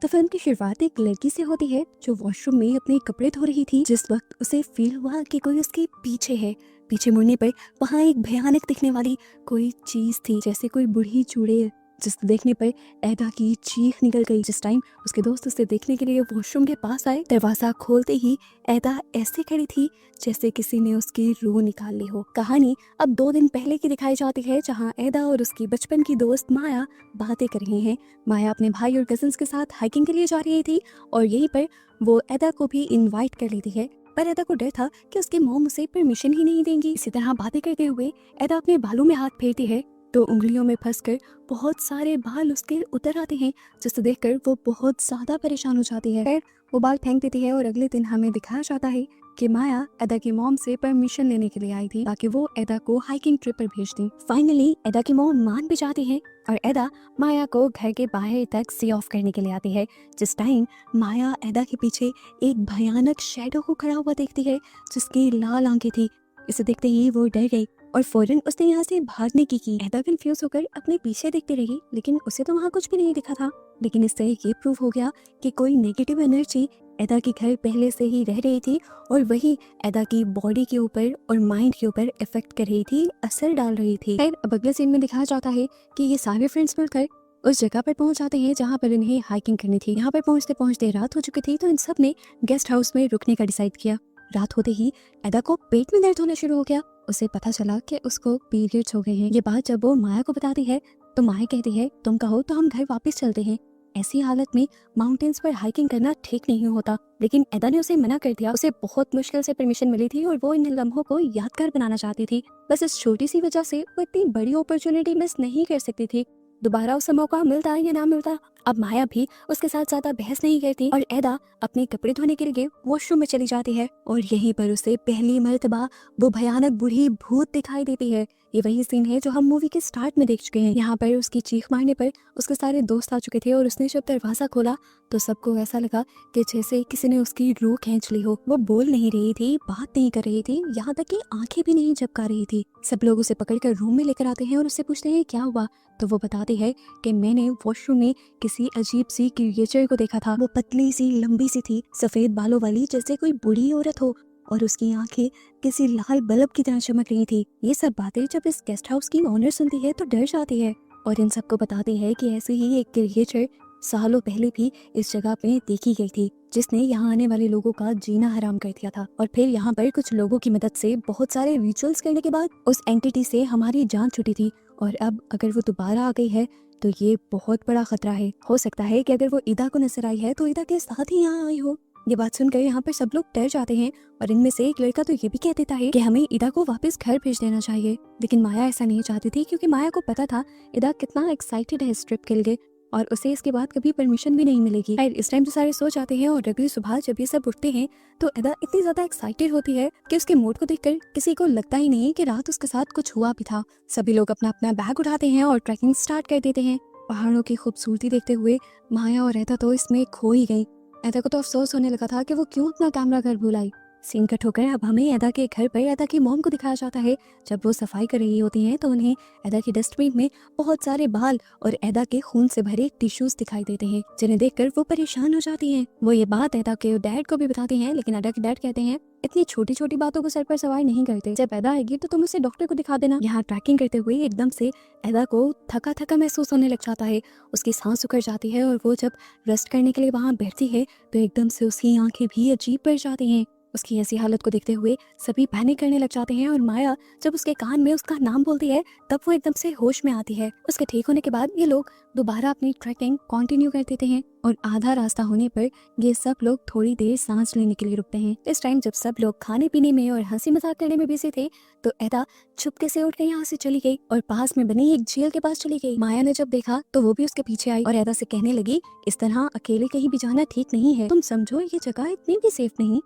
तो फिल्म की शुरुआत एक लड़की से होती है जो वॉशरूम में अपने कपड़े धो रही थी। जिस वक्त उसे फील हुआ कि कोई उसके पीछे है, पीछे मुड़ने पर वहाँ एक भयानक दिखने वाली कोई चीज थी, जैसे कोई बूढ़ी चुड़ैल, जिस देखने पर एदा की चीख निकल गई। जिस टाइम उसके दोस्त उसे देखने के लिए वॉशरूम के पास आए, दरवाजा खोलते ही एदा ऐसे खड़ी थी जैसे किसी ने उसकी रूह निकाल ली हो। कहानी अब 2 दिन पहले की दिखाई जाती है, जहाँ एदा और उसकी बचपन की दोस्त माया बातें कर रही हैं। माया अपने भाई और कजिन्स के साथ हाइकिंग के लिए जा रही थी और यहीं पर वो एदा को भी इनवाइट कर लेती है, पर एदा को डर था कि उसकी मॉम उसे परमिशन ही नहीं देंगी। इसी तरह बातें करते हुए एदा अपने बालों में हाथ फेरती है तो उंगलियों में फंसकर बहुत सारे बाल उसके उतर आते हैं, जिसे देखकर वो बहुत ज्यादा परेशान हो जाती है। फिर वो बाल फेंक देती है और अगले दिन हमें दिखाया जाता है कि माया एदा की मॉम से परमिशन लेने के लिए आई थी ताकि वो एदा को हाइकिंग ट्रिप पर भेज दी। फाइनली एदा की मॉम मान भी जाती है और एदा माया को घर के बाहर तक सी ऑफ करने के लिए आती है। जिस टाइम माया एदा के पीछे एक भयानक शैडो को खड़ा हुआ देखती है जिसकी लाल आंखें थी। इसे देखते ही वो डर गई और फौरन उसने यहाँ से भागने की। एदा कंफ्यूज होकर अपने पीछे देखती रही, लेकिन उसे तो वहाँ कुछ भी नहीं दिखा था। लेकिन इससे ये प्रूव हो गया कि कोई नेगेटिव एनर्जी एदा के घर पहले से ही रह रही थी और वही एदा की बॉडी के ऊपर और माइंड के ऊपर इफेक्ट कर रही थी, असर डाल रही थी। फिर अब अगले सीन में दिखाया जाता है कि ये सारे फ्रेंड्स मिलकर उस जगह पर पहुंच जाते हैं जहाँ पर इन्हें हाइकिंग करनी थी। यहाँ पर पहुंचते पहुंचते रात हो चुकी थी, तो इन सब ने गेस्ट हाउस में रुकने का डिसाइड किया। रात होते ही एदा को पेट में दर्द होना शुरू हो गया। उसे पता चला कि उसको पीरियड्स हो गए हैं। ये बात जब वो माया को बताती है तो माया कहती है तुम कहो तो हम घर वापस चलते हैं। ऐसी हालत में माउंटेन्स पर हाइकिंग करना ठीक नहीं होता, लेकिन एदा ने उसे मना कर दिया। उसे बहुत मुश्किल से परमिशन मिली थी और वो इन लम्हों को यादगार बनाना चाहती थी। बस इस छोटी सी वजह से वो इतनी बड़ी अपॉर्चुनिटी मिस नहीं कर सकती थी। दोबारा उसे मौका मिलता या ना मिलता, अब माया भी उसके साथ ज्यादा बहस नहीं करती और एदा अपने कपड़े धोने के लिए वॉशरूम में चली जाती है और यहीं पर उसे पहली मर्तबा वो भयानक बूढ़ी भूत दिखाई देती है। ये वही सीन है जो हम मूवी के स्टार्ट में देख चुके हैं। यहाँ पर उसकी चीख मारने पर उसके सारे दोस्त आ चुके थे और उसने जब दरवाजा खोला तो सबको ऐसा लगा कि जैसे किसी ने उसकी रूह खींच ली हो। वो बोल नहीं रही थी, बात नहीं कर रही थी, यहाँ तक कि आंखें भी नहीं झपका रही थी। सब लोग उसे पकड़कर रूम में लेकर आते हैं और उससे पूछते हैं क्या हुआ, तो वो बताती है कि मैंने वॉशरूम में किसी अजीब सी क्रिएचर को देखा था। वो पतली सी लंबी सी थी, सफेद बालों वाली, जैसे कोई बूढ़ी औरत हो, और उसकी आंखें किसी लाल बल्ब की तरह चमक रही थी। ये सब बातें जब इस गेस्ट हाउस की ओनर सुनती है तो डर जाती है और इन सबको बताती है कि ऐसे ही एक क्रिएचर सालों पहले भी इस जगह पे देखी गई थी, जिसने यहाँ आने वाले लोगों का जीना हराम कर दिया था। और फिर यहाँ पर कुछ लोगों की मदद से बहुत सारे रिचुअल्स करने के बाद उस एंटिटी से हमारी जान छूटी थी और अब अगर वो दोबारा आ गई है तो ये बहुत बड़ा खतरा है। हो सकता है कि अगर वो ईदा को नजर आई है तो ईदा के साथ ही यहाँ आई हो। ये बात सुनकर यहाँ पर सब लोग डर जाते हैं और इनमें से एक लड़का तो ये भी कह देता है कि हमें ईदा को वापस घर भेज देना चाहिए। लेकिन माया ऐसा नहीं चाहती थी, क्योंकि माया को पता था ईदा कितना एक्साइटेड है इस ट्रिप के लिए और उसे इसके बाद कभी परमिशन भी नहीं मिलेगी। खैर इस टाइम तो सारे सो जाते हैं और अगली सुबह जब ये सब उठते हैं तो एदा इतनी ज्यादा एक्साइटेड होती है कि उसके मूड को देखकर किसी को लगता ही नहीं कि रात उसके साथ कुछ हुआ भी था। सभी लोग अपना अपना बैग उठाते हैं और ट्रैकिंग स्टार्ट कर देते हैं। पहाड़ों की खूबसूरती देखते हुए माया और एदा तो इसमें खो ही गई। एदा को तो अफसोस होने लगा था कि वो क्यों अपना कैमरा घर भूल आई। सीन कट होकर अब हमें एदा के घर पर एदा की मॉम को दिखाया जाता है। जब वो सफाई कर रही होती हैं तो उन्हें एदा की डस्टबिन में बहुत सारे बाल और एदा के खून से भरे टिश्यूज दिखाई देते हैं, जिन्हें देखकर वो परेशान हो जाती हैं। वो ये बात एदा के डैड को भी बताती हैं, लेकिन एदा के डैड कहते हैं इतनी छोटी छोटी बातों को सर पर सवार नहीं करते, जब एदा आएगी तो तुम उसे डॉक्टर को दिखा देना। यहाँ ट्रैकिंग करते हुए एकदम से एदा को थका थका महसूस होने लग जाता है, उसकी सांस उखड़ जाती है और वो जब रेस्ट करने के लिए वहाँ बैठती है तो एकदम से उसकी आंखें भी अजीब पड़ जाती हैं। उसकी ऐसी हालत को देखते हुए सभी पैनिक करने लग जाते हैं और माया जब उसके कान में उसका नाम बोलती है तब वो एकदम से होश में आती है। उसके ठीक होने के बाद ये लोग दोबारा अपनी ट्रैकिंग कंटिन्यू कर देते हैं और आधा रास्ता होने पर ये सब लोग थोड़ी देर सांस लेने के लिए रुकते हैं। इस टाइम जब सब लोग खाने पीने में और हंसी मजाक करने में बिजी थे तो एदा चुपके से उठ के यहाँ से चली गई और पास में बनी एक झील के पास चली गई। माया ने जब देखा तो वो भी उसके पीछे आई और एदा से कहने लगी इस तरह अकेले कहीं भी जाना ठीक नहीं है, तुम समझो ये जगह इतनी भी सेफ नहीं।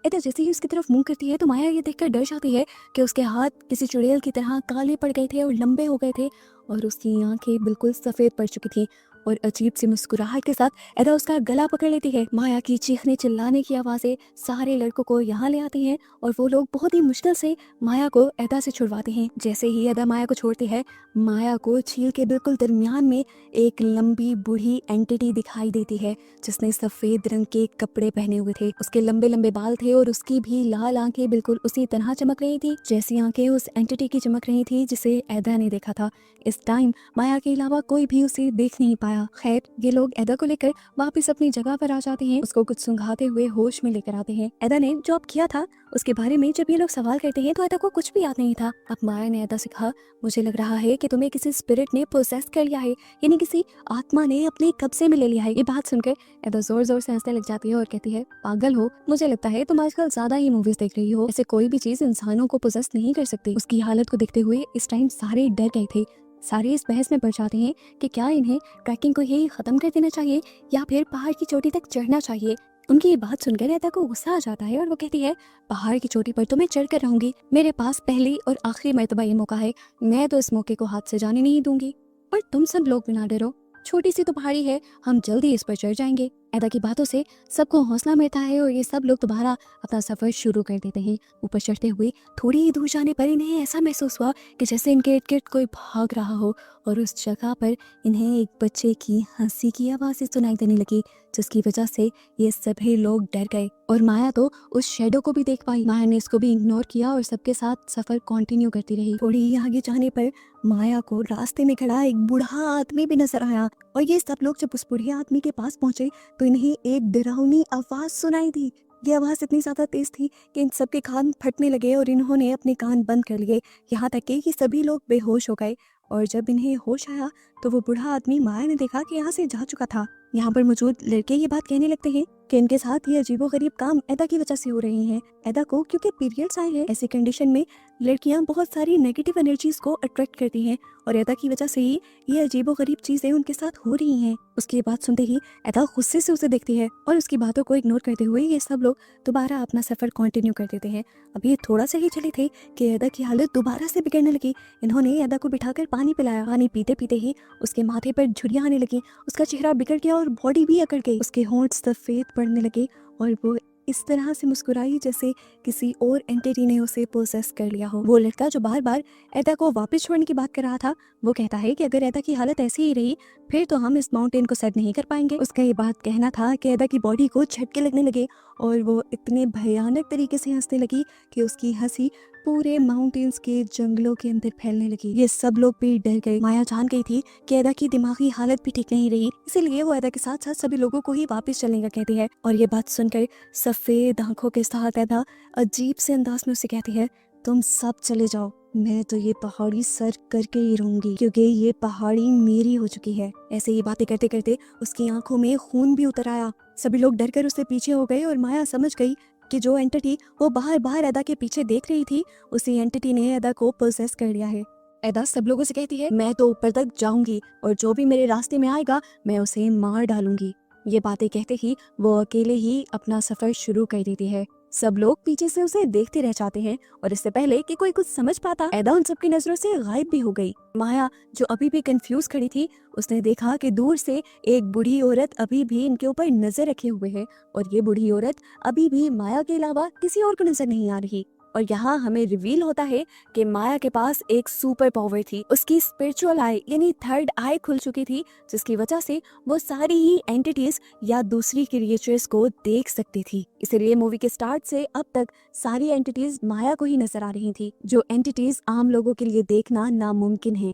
एदा जैसे ही उसकी तरफ मुंह करती है तो माया ये देखकर डर जाती है कि उसके हाथ किसी चुड़ैल की तरह काले पड़ गए थे और लंबे हो गए थे और उसकी आंखें बिल्कुल सफेद पड़ चुकी थी और अजीब सी मुस्कुराहट के साथ एदा उसका गला पकड़ लेती है। माया की चीखने चिल्लाने की आवाज़ें सारे लड़कों को यहाँ ले आती हैं और वो लोग बहुत ही मुश्किल से माया को एदा से छुड़वाते हैं। जैसे ही एदा माया को छोड़ती है, माया को झील के बिल्कुल दरमियान में एक लंबी बूढ़ी एंटिटी दिखाई देती है जिसने सफेद रंग के कपड़े पहने हुए थे। उसके लंबे लंबे बाल थे और उसकी भी लाल आंखें बिल्कुल उसी तरह चमक रही थी जैसी आंखें उस एंटिटी की चमक रही थी जिसे एदा ने देखा था। इस टाइम माया के अलावा कोई भी उसे देख नहीं पाया। खैर, ये लोग एदा को लेकर वापस अपनी जगह पर आ जाते हैं, उसको कुछ सुंघाते हुए होश में लेकर आते हैं। एदा ने जो अब किया था उसके बारे में जब ये लोग सवाल करते हैं तो एदा को कुछ भी याद नहीं था। अब माया ने एदा से कहा, मुझे लग रहा है कि तुम्हें किसी स्पिरिट ने पोसेस कर लिया है, यानी किसी आत्मा ने अपने कब्जे में ले लिया है। ये बात सुनकर एदा जोर जोर से हंसने लग जाती है और कहती है, पागल हो, मुझे लगता है तुम आजकल ज्यादा ही मूवीज देख रही हो। ऐसे कोई भी चीज इंसानों को पोसेस नहीं कर सकती। उसकी हालत को देखते हुए इस टाइम सारे डर गए थे। सारे इस बहस में पड़ जाते हैं कि क्या इन्हें ट्रैकिंग को यही खत्म कर देना चाहिए या फिर पहाड़ की चोटी तक चढ़ना चाहिए। उनकी ये बात सुनकर एदा को गुस्सा आ जाता है और वो कहती है, पहाड़ की चोटी पर तो मैं चढ़ कर रहूंगी, मेरे पास पहली और आखिरी मर्तबा ये मौका है, मैं तो इस मौके को हाथ से जाने नहीं दूंगी। और तुम सब लोग भी ना डरो, छोटी सी तो पहाड़ी है, हम जल्दी इस पर चढ़ जाएंगे। एदा की बातों से सबको हौसला मिलता है और ये सब लोग दोबारा अपना सफर शुरू कर देते हैं। ऊपर चढ़ते हुए थोड़ी ही दूर जाने पर इन्हें ऐसा महसूस हुआ कि जैसे इनके इर्द गिर्द कोई भाग रहा हो और उस जगह पर इन्हें एक बच्चे की हंसी की आवाज़ सुनाई देने लगी जिसकी वजह से ये सभी लोग डर गए। और माया तो उस शेडो को भी देख पाई। माया ने इसको भी इग्नोर किया और सबके साथ सफर कंटिन्यू करती रही। थोड़ी ही आगे जाने पर माया को रास्ते में खड़ा एक बूढ़ा आदमी भी नजर आया और ये सब लोग जब उस बूढ़े आदमी के पास पहुंचे तो इन्हें एक डरावनी आवाज सुनाई दी। ये आवाज इतनी ज्यादा तेज थी कि इन सबके कान फटने लगे और इन्होंने अपने कान बंद कर लिए, यहाँ तक कि ये सभी लोग बेहोश हो गए। और जब इन्हें होश आया तो वो बूढ़ा आदमी माया ने देखा कि यहाँ से जा चुका था। यहाँ पर मौजूद लड़के ये बात कहने लगते हैं कि इनके साथ ये अजीबोगरीब काम एदा की वजह से हो रहे हैं। एदा को क्योंकि पीरियड्स आए हैं, ऐसी कंडीशन में लड़कियां बहुत सारी नेगेटिव एनर्जीज को अट्रैक्ट करती हैं और एदा की वजह से ही ये अजीबोगरीब चीजें उनके साथ हो रही हैं। उसकी बात सुनते ही एदा गुस्से से उसे देखती है और उसकी बातों को इग्नोर करते हुए ये सब लोग दोबारा अपना सफर कंटिन्यू कर देते हैं। अब ये थोड़ा सा ही चले थे कि एदा की हालत दोबारा से बिगड़ने लगी। इन्होंने एदा को बिठाकर पानी पिलाया। पानी पीते पीते ही उसके माथे पर झुर्रियां आने लगी, उसका चेहरा बिगड़ गया और बॉडी भी अकड़ गई। उसके होंठ सफेद पड़ने लगे और वो इस तरह से मुस्कुराई जैसे किसी और एंटिटी ने उसे पोसेस कर लिया हो। वो लड़का जो बार बार एदा को वापस छोड़ने की बात कर रहा था, वो कहता है कि अगर एदा की हालत ऐसी ही रही फिर तो हम इस माउंटेन को सर नहीं कर पाएंगे। उसका ये बात कहना था कि एदा की बॉडी को झटके लगने लगे और वो इतने भयानक तरीके से हंसने लगी कि उसकी हंसी पूरे माउंटेन्स के जंगलों के अंदर फैलने लगी। ये सब लोग भी डर गए। माया जान गई थी कि एदा की दिमागी हालत भी ठीक नहीं रही, इसीलिए वो एदा के साथ साथ सभी लोगों को ही वापस चलने का कहती है। और ये बात सुनकर सफेद आंखों के साथ एदा अजीब से अंदाज में उसे कहती है, तुम सब चले जाओ, मैं तो ये पहाड़ी सर करके ही रहूंगी क्योंकि ये पहाड़ी मेरी हो चुकी है। ऐसे ही बातें करते करते उसकी आंखों में खून भी उतर आया। सभी लोग डर कर उससे पीछे हो गए और माया समझ गई कि जो एंटिटी वो बाहर बाहर एदा के पीछे देख रही थी उसी एंटिटी ने एदा को पोसेस कर लिया है। एदा सब लोगों से कहती है, मैं तो ऊपर तक जाऊंगी और जो भी मेरे रास्ते में आएगा मैं उसे मार डालूंगी। ये बातें कहते ही वो अकेले ही अपना सफर शुरू कर देती है। सब लोग पीछे से उसे देखते रह जाते हैं और इससे पहले कि कोई कुछ समझ पाता एदा उन सबकी नजरों से गायब भी हो गई। माया जो अभी भी कंफ्यूज खड़ी थी, उसने देखा कि दूर से एक बूढ़ी औरत अभी भी इनके ऊपर नजर रखे हुए है और ये बूढ़ी औरत अभी भी माया के अलावा किसी और को नजर नहीं आ रही। और यहाँ हमें रिवील होता है कि माया के पास एक सुपर पावर थी। उसकी स्पिरिचुअल आई यानी थर्ड आई खुल चुकी थी जिसकी वजह से वो सारी ही एंटिटीज या दूसरी क्रिएचर्स को देख सकती थी। इसीलिए मूवी के स्टार्ट से अब तक सारी एंटिटीज माया को ही नजर आ रही थी, जो एंटिटीज आम लोगों के लिए देखना नामुमकिन है।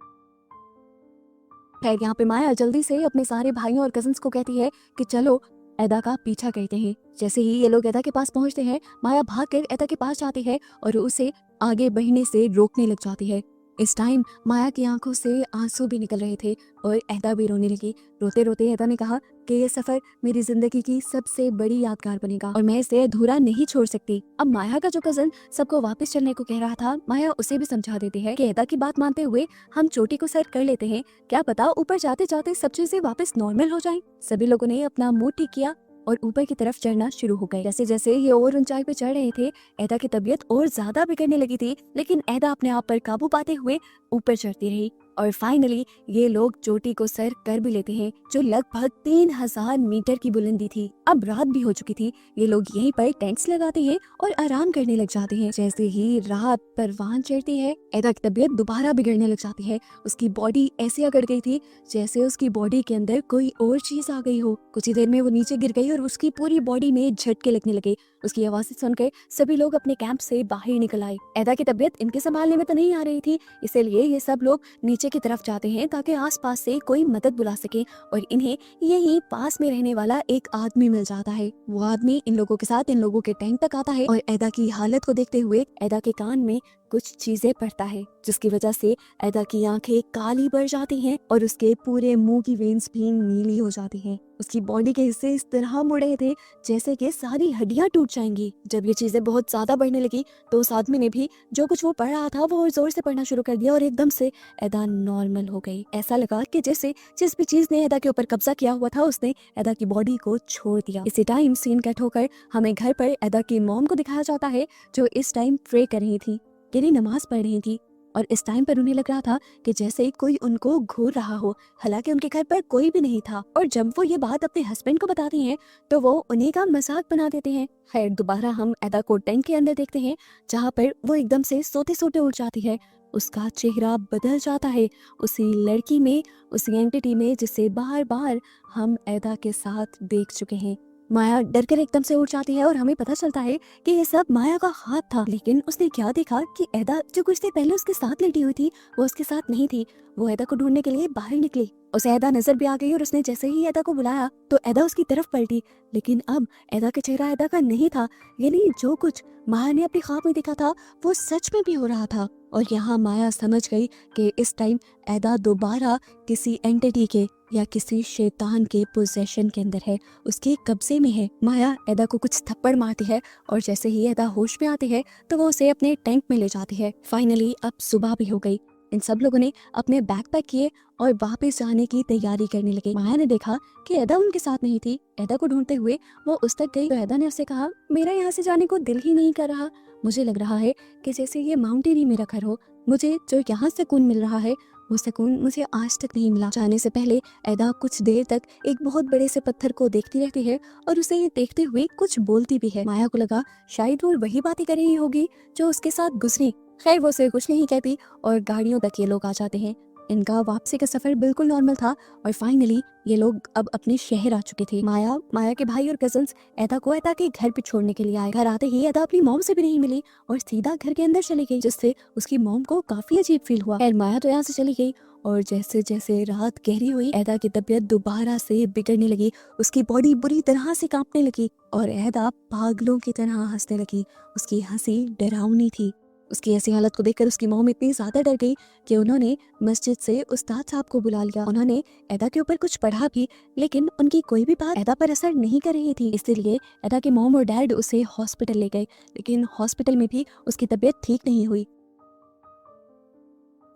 यहाँ पे माया जल्दी से अपने सारे भाइयों और कजिन्स को कहती है कि चलो एदा का पीछा करते हैं। जैसे ही ये लोग एदा के पास पहुंचते हैं, माया भागकर एदा के पास जाती है और उसे आगे बढ़ने से रोकने लग जाती है। इस टाइम माया की आंखों से आंसू भी निकल रहे थे और एदा भी रोने लगी। रोते रोते एदा ने कहा कि ये सफर मेरी जिंदगी की सबसे बड़ी यादगार बनेगा और मैं इसे अधूरा नहीं छोड़ सकती। अब माया का जो कजन सबको वापस चलने को कह रहा था, माया उसे भी समझा देती है कि एदा की बात मानते हुए हम चोटी को सर कर लेते हैं, क्या पता ऊपर जाते जाते सब चीजें वापस नॉर्मल हो जाएं। सभी लोगों ने अपना मूड ठीक किया और ऊपर की तरफ चढ़ना शुरू हो गए। जैसे जैसे ये और ऊंचाई पे चढ़ रहे थे, एदा की तबीयत और ज्यादा बिगड़ने लगी थी, लेकिन एदा अपने आप पर काबू पाते हुए ऊपर चढ़ती रही। और फाइनली ये लोग चोटी को सर कर भी लेते हैं, जो लगभग 3000 मीटर की बुलंदी थी। अब रात भी हो चुकी थी। ये लोग यहीं पर टेंट्स लगाते हैं और आराम करने लग जाते हैं। जैसे ही रात परवान चढ़ती है, एदा की तबीयत दोबारा बिगड़ने लग जाती है। उसकी बॉडी ऐसे अकड़ गई थी जैसे उसकी बॉडी के अंदर कोई और चीज आ गई हो। कुछ ही देर में वो नीचे गिर गई और उसकी पूरी बॉडी में झटके लगने लगे। उसकी आवाज़ें सुनकर सभी लोग अपने कैंप से बाहर निकल आए। एदा की तबीयत इनके संभालने में तो नहीं आ रही थी, इसीलिए ये सब लोग नीचे की तरफ जाते हैं ताकि आसपास से कोई मदद बुला सके। और इन्हें यही पास में रहने वाला एक आदमी मिल जाता है। वो आदमी इन लोगों के साथ इन लोगों के टैंक तक आता है और एदा की हालत को देखते हुए एदा के कान में कुछ चीजें पड़ता है, जिसकी वजह से एदा की आंखें काली पड़ जाती हैं और उसके पूरे मुंह की वेन्स भी नीली हो जाती हैं। उसकी बॉडी के हिस्से इस तरह मुड़े थे जैसे कि सारी हड्डियां टूट जाएंगी। जब ये चीजें बहुत ज्यादा बढ़ने लगी तो उस आदमी ने भी जो कुछ वो पढ़ रहा था वो जोर से पढ़ना शुरू कर दिया और एकदम से एदा नॉर्मल हो गई। ऐसा लगा कि जैसे जिस भी चीज ने एदा के ऊपर कब्जा किया हुआ था उसने एदा की बॉडी को छोड़ दिया। इसी टाइम सीन कट होकर हमें घर पर एदा की मॉम को दिखाया जाता है, जो इस टाइम प्रे कर रही थी, यानी नमाज पढ़ रही थी। और इस टाइम पर उन्हें लग रहा था कि जैसे कोई उनको घूर रहा हो, हालांकि उनके घर पर कोई भी नहीं था। और जब वो ये बात अपने हस्बैंड को बताती हैं तो वो उन्हीं का मजाक बना देते हैं। खैर, दोबारा हम एदा को टैंक के अंदर देखते हैं, जहाँ पर वो एकदम से सोते सोते उठ जाती है। उसका चेहरा बदल जाता है उसी लड़की में, उसी एंटिटी में जिसे बार बार हम एदा के साथ देख चुके हैं। माया डर कर एकदम से उठ जाती है और हमें पता चलता है कि ये सब माया का हाथ था। लेकिन उसने क्या देखा कि एदा जो कुछ देर पहले उसके साथ लेटी हुई थी वो उसके साथ नहीं थी। वो एदा को ढूंढने के लिए बाहर निकली। उसे एदा नजर भी आ गई और उसने जैसे ही एदा को बुलाया तो एदा उसकी तरफ पलटी। लेकिन अब एदा का चेहरा एदा का नहीं था, यानी जो कुछ माया ने अपने ख्वाब में देखा था वो सच में भी हो रहा था। और यहाँ माया समझ गई कि इस टाइम एदा दोबारा किसी एंटिटी के या किसी शैतान के पोजेशन के अंदर है, उसके कब्जे में है। माया एदा को कुछ थप्पड़ मारती है और जैसे ही एदा होश में आती है तो वो उसे अपने टैंक में ले जाती है। फाइनली अब सुबह भी हो गई। इन सब लोगों ने अपने बैग पैक किए और वापस जाने की तैयारी करने लगे। माया ने देखा कि एदा उनके साथ नहीं थी। एदा को ढूंढते हुए वो उस तक गई तो एदा ने उससे कहा, मेरा यहाँ से जाने को दिल ही नहीं कर रहा। मुझे लग रहा है कि जैसे ये माउंटेन ही मेरा घर हो। मुझे जो यहाँ सुकून मिल रहा है वो सुकून मुझे आज तक नहीं मिला। जाने से पहले एदा कुछ देर तक एक बहुत बड़े से पत्थर को देखती रहती है और उसे ये देखते हुए कुछ बोलती भी है। माया को लगा शायद वो वही बातें कर रही होगी जो उसके साथ गुजरी। खैर, वो उसे कुछ नहीं कहती और गाड़ियों तक ये लोग आ जाते हैं। इनका वापसी का सफर बिल्कुल नॉर्मल था और फाइनली ये लोग अब अपने शहर आ चुके थे। माया के भाई और कजन्स एदा को एदा के घर पे छोड़ने के लिए आए। घर आते ही एदा अपनी मॉम से भी नहीं मिली और सीधा घर के अंदर चली गई, जिससे उसकी मॉम को काफी अजीब फील हुआ। खैर, माया तो यहाँ से चली गई और जैसे जैसे रात गहरी हुई एदा की तबीयत दोबारा से बिगड़ने लगी। उसकी बॉडी बुरी तरह से कांपने लगी और एदा पागलों की तरह हंसने लगी। उसकी हंसी डरावनी थी। उसकी ऐसी हालत को देखकर उसकी मॉम इतनी ज्यादा डर गई कि उन्होंने मस्जिद से उस्ताद साहब को बुला लिया। उन्होंने एदा के ऊपर कुछ पढ़ा भी, लेकिन उनकी कोई भी बात एदा पर असर नहीं कर रही थी। इसलिए एदा के मॉम और डैड उसे हॉस्पिटल ले गए, लेकिन हॉस्पिटल में भी उसकी तबीयत ठीक नहीं हुई।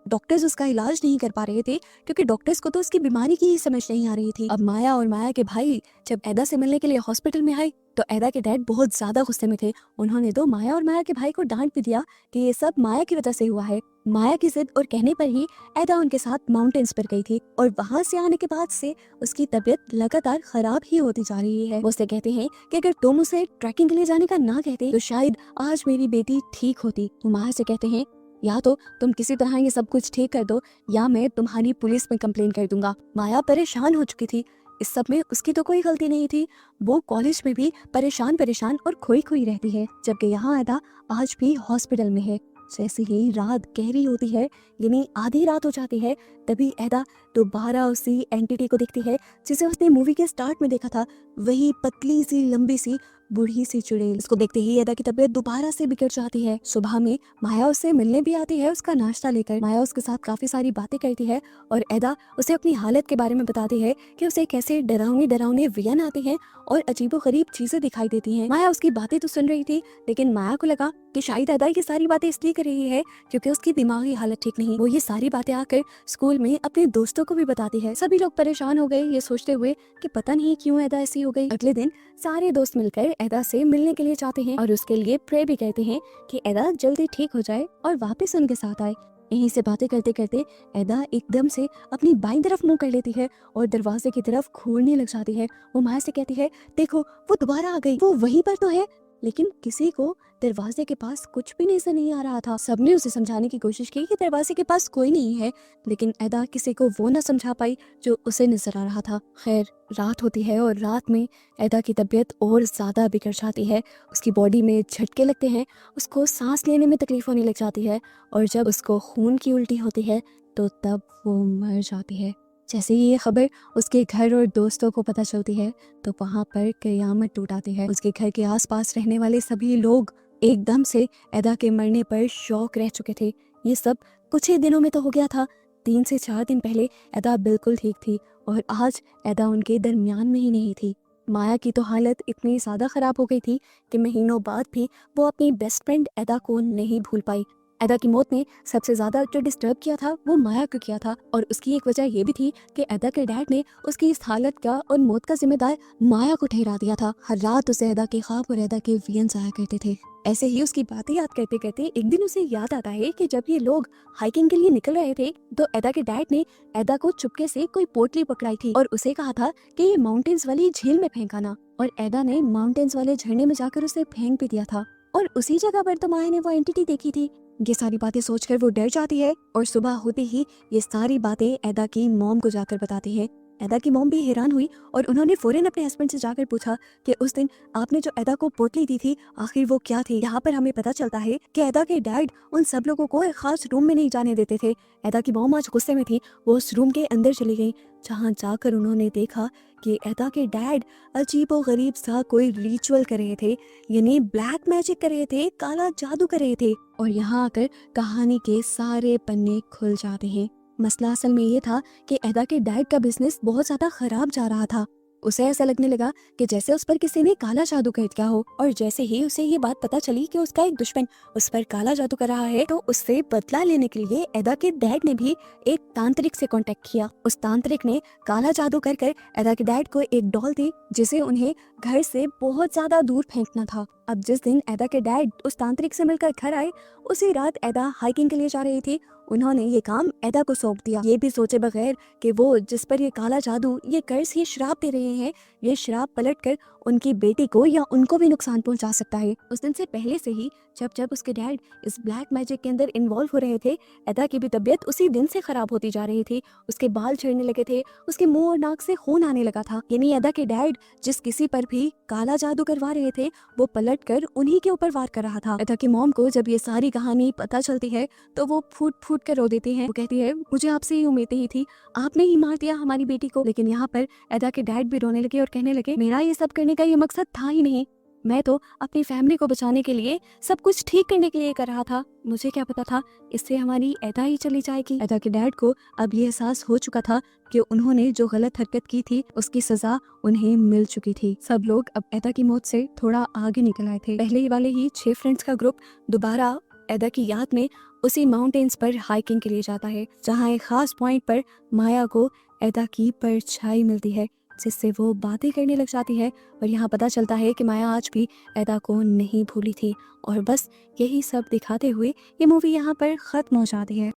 डॉक्टर्स उसका इलाज नहीं कर पा रहे थे क्योंकि डॉक्टर्स को तो उसकी बीमारी की ही समझ नहीं आ रही थी। अब माया और माया के भाई जब एदा से मिलने के लिए हॉस्पिटल में आए तो एदा के डैड बहुत ज्यादा गुस्से में थे। उन्होंने तो माया और माया के भाई को डांट भी दिया कि ये सब माया की वजह से हुआ है। माया की जिद और कहने पर ही एदा उनके साथ माउंटेन्स पर गई थी और वहां से आने के बाद से उसकी तबीयत लगातार खराब ही होती जा रही है। वो उससे कहते हैं कि अगर तुम उसे ट्रैकिंग के लिए जाने का ना कहते तो शायद आज मेरी बेटी ठीक होती। वो माया से कहते हैं, या तो तुम किसी तरह ये सब कुछ ठीक कर दो या मैं तुम्हारी पुलिस में कंप्लेन कर दूंगा। माया परेशान हो चुकी थी। इस सब में उसकी तो कोई गलती नहीं थी। वो कॉलेज में भी परेशान और खोई खोई रहती है, जबकि यहाँ एदा आज भी हॉस्पिटल में है। जैसे ही रात गहरी होती है, यानी आधी रात हो जाती है, तभी एदा दोबारा उसी एंटिटी को देखती है जिसे उसने मूवी के स्टार्ट में देखा था। वही पतली सी लंबी सी बूढ़ी सी चुड़ैल। इसको देखते ही एदा की तबीयत दोबारा से बिगड़ जाती है। सुबह में माया उससे मिलने भी आती है उसका नाश्ता लेकर। माया उसके साथ काफी सारी बातें करती है और एदा उसे अपनी हालत के बारे में बताती है कि उसे कैसे डरावने वियन आते हैं और अजीबोगरीब चीजें दिखाई देती हैं। माया उसकी बातें तो सुन रही थी, लेकिन माया को लगा कि शायद एदा ये सारी बातें इसलिए कर रही है क्योंकि उसकी दिमागी हालत ठीक नहीं। वो ये सारी बातें आकर स्कूल में अपने दोस्तों को भी बताती है। सभी लोग परेशान हो गए ये सोचते हुए कि पता नहीं क्यों एदा ऐसी हो गई। अगले दिन सारे दोस्त मिलकर एदा से मिलने के लिए जाते हैं और उसके लिए प्रे भी कहते हैं कि एदा जल्दी ठीक हो जाए और वापस उनके साथ आए। यहीं से बातें करते करते एदा एकदम से अपनी बाईं तरफ मुंह कर लेती है और दरवाजे की तरफ घूरने लग जाती है। वो माया से कहती है, देखो वो दोबारा आ गई, वो वहीं पर तो है। लेकिन किसी को दरवाजे के पास कुछ भी नजर नहीं आ रहा था। सबने उसे समझाने की कोशिश की कि दरवाजे के पास कोई नहीं है, लेकिन एदा किसी को वो ना समझा पाई जो उसे नजर आ रहा था। खैर, रात होती है और रात में एदा की तबीयत और ज़्यादा बिगड़ जाती है। उसकी बॉडी में झटके लगते हैं, उसको सांस लेने में तकलीफ होने लग जाती है और जब उसको खून की उल्टी होती है तो तब वो मर जाती है। जैसे ही ये खबर उसके घर और दोस्तों को पता चलती है तो वहाँ पर कयामत टूट आती है। उसके घर के आसपास रहने वाले सभी लोग एकदम से एदा के मरने पर शौक रह चुके थे। ये सब कुछ ही दिनों में तो हो गया था। 3 से 4 दिन पहले एदा बिल्कुल ठीक थी और आज एदा उनके दरमियान में ही नहीं थी। माया की तो हालत इतनी ज़्यादा ख़राब हो गई थी कि महीनों बाद भी वो अपनी बेस्ट फ्रेंड एदा को नहीं भूल पाई। एदा की मौत ने सबसे ज़्यादा जो डिस्टर्ब किया था वो माया को किया था और उसकी एक वजह ये भी थी कि एदा के डैड ने उसकी इस हालत का और मौत का जिम्मेदार माया को ठहरा दिया था। हर रात उसे एदा के ख्वाब और एदा के वियंस आया करते थे। ऐसे ही उसकी बातें याद करते करते एक दिन उसे याद आता है कि जब ये लोग हाइकिंग के लिए निकल रहे थे तो एदा के डैड ने एदा को चुपके से कोई पोटली पकड़ाई थी और उसे कहा था कि ये माउंटेन्स वाली झील में फेंकाना, और एदा ने माउंटेन्स वाले झरने में जाकर उसे फेंक भी दिया था। और उसी जगह पर तो माया ने वो एंटिटी देखी थी। ये सारी बातें सोचकर वो डर जाती है और सुबह होते ही ये सारी बातें एदा की मॉम को जाकर बताती है। एदा की मॉम भी हैरान हुई और उन्होंने फौरन अपने हस्बैंड से जाकर पूछा कि उस दिन आपने जो एदा को पोटली दी थी आखिर वो क्या थी। यहाँ पर हमें पता चलता है कि एदा के डैड उन सब लोगों को एक खास रूम में नहीं जाने देते थे। एदा की मॉम आज गुस्से में थी, वो उस रूम के अंदर चली गई जहाँ जाकर उन्होंने देखा कि एदा के डैड अजीबो गरीब सा कोई रिचुअल कर रहे थे, यानी ब्लैक मैजिक कर रहे थे, काला जादू कर रहे थे। और यहाँ आकर कहानी के सारे पन्ने खुल जाते हैं। मसला असल में ये था कि एदा के डैड का बिजनेस बहुत ज्यादा खराब जा रहा था। उसे ऐसा लगने लगा कि जैसे उस पर किसी ने काला जादू कर दिया हो, और जैसे ही उसे ये बात पता चली कि उसका एक दुश्मन उस पर काला जादू कर रहा है तो उससे बदला लेने के लिए एदा के डैड ने भी एक तांत्रिक से कांटेक्ट किया। उस तांत्रिक ने काला जादू कर कर एदा के डैड को एक डॉल दी जिसे उन्हें घर से बहुत ज्यादा दूर फेंकना था। अब जिस दिन एदा के डैड उस तांत्रिक से मिलकर घर आए उसी रात एदा हाइकिंग के लिए जा रही थी। उन्होंने ये काम एदा को सौंप दिया, ये भी सोचे बगैर कि वो जिस पर ये काला जादू, ये कर्ज, ये श्राप दे रहे हैं, ये श्राप पलटकर उनकी बेटी को या उनको भी नुकसान पहुंचा सकता है। उस दिन से पहले से ही जब जब उसके डैड इस ब्लैक मैजिक के अंदर इन्वॉल्व हो रहे थे, एदा की भी तबीयत उसी दिन से खराब होती जा रही थी। उसके बाल झड़ने लगे थे, उसके मुंह और नाक से खून आने लगा था। यानी एदा के डैड जिस किसी पर भी काला जादू करवा रहे थे वो पलट कर उन्हीं के ऊपर वार कर रहा था। एदा की मॉम को जब ये सारी कहानी पता चलती है तो वो फूट फूट कर रो देती है। वो कहती है, मुझे आपसे ही उम्मीदें ही थी, आपने ही मार दिया हमारी बेटी को। लेकिन यहाँ पर एदा के डैड भी रोने लगे और कहने लगे, मेरा ये सब करने का ये मकसद था ही नहीं, मैं तो अपनी फैमिली को बचाने के लिए, सब कुछ ठीक करने के लिए कर रहा था। मुझे क्या पता था इससे हमारी एदा ही चली जाएगी। एदा के डैड को अब ये एहसास हो चुका था कि उन्होंने जो गलत हरकत की थी उसकी सजा उन्हें मिल चुकी थी। सब लोग अब एदा की मौत से थोड़ा आगे निकल आए थे। पहले वाले ही 6 फ्रेंड्स का ग्रुप दोबारा एदा की याद में उसी माउंटेन्स पर हाइकिंग के लिए जाता है जहाँ एक खास पॉइंट पर माया को एदा की परछाई मिलती है जिससे वो बातें करने लग जाती है। और यहाँ पता चलता है कि माया आज भी एदा को नहीं भूली थी। और बस यही सब दिखाते हुए ये मूवी यहाँ पर ख़त्म हो जाती है।